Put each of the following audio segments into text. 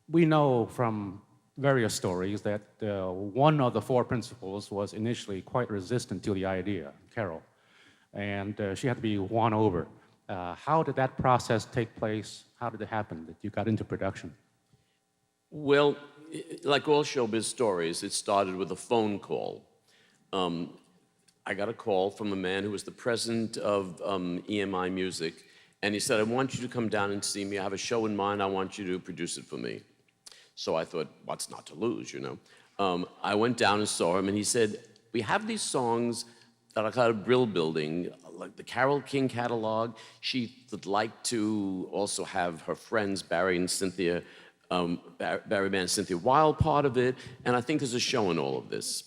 we know from various stories that one of the four principals was initially quite resistant to the idea, Carole, and she had to be won over. How did that process take place? How did it happen that you got into production? Well, like all showbiz stories, it started with a phone call. I got a call from a man who was the president of EMI Music, and he said, I want you to come down and see me. I have a show in mind. I want you to produce it for me. So I thought, what's not to lose, you know? I went down and saw him, and he said, we have these songs that are kind of brill building, like the Carole King catalog. She would like to also have her friends, Barry and Cynthia, Barry Mann and Cynthia Wilde part of it, and I think there's a show in all of this.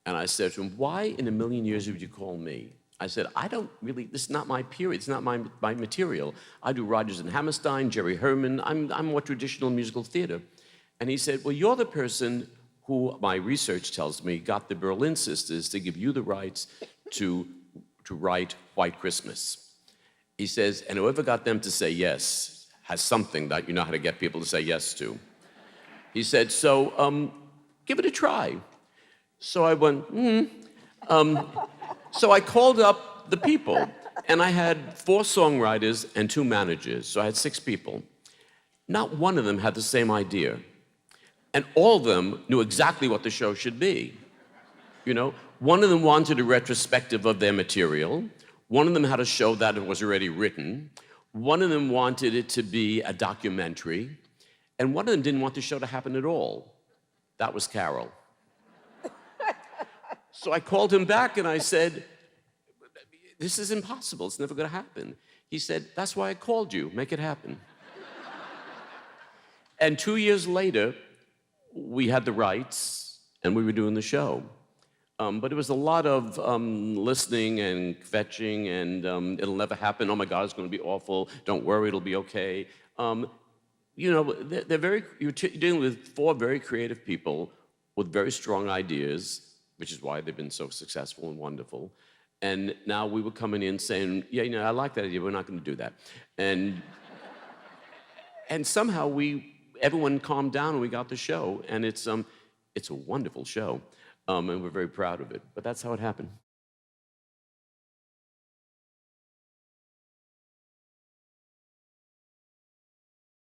And I said to him, why in a million years would you call me? I said, I don't really, this is not my period, it's not my material. I do Rodgers and Hammerstein, Jerry Herman, I'm more traditional musical theater. And he said, well, you're the person who, my research tells me, got the Berlin Sisters to give you the rights to write White Christmas. He says, and whoever got them to say yes has something that you know how to get people to say yes to. He said, so give it a try. So I went, So I called up the people, and I had 4 songwriters and 2 managers, so I had 6 people. Not one of them had the same idea. And all of them knew exactly what the show should be. You know, one of them wanted a retrospective of their material. One of them had a show that was already written. One of them wanted it to be a documentary. And one of them didn't want the show to happen at all. That was Carole. So I called him back and I said, this is impossible, it's never gonna happen. He said, that's why I called you, make it happen. And 2 years later, we had the rights and we were doing the show. But it was a lot of listening and fetching and it'll never happen, oh my God, it's gonna be awful, don't worry, it'll be okay. You know, you're dealing with 4 very creative people with very strong ideas, which is why they've been so successful and wonderful. And now we were coming in saying, yeah, you know, I like that idea, we're not gonna do that. And somehow everyone calmed down and we got the show. And it's a wonderful show. And we're very proud of it. But that's how it happened.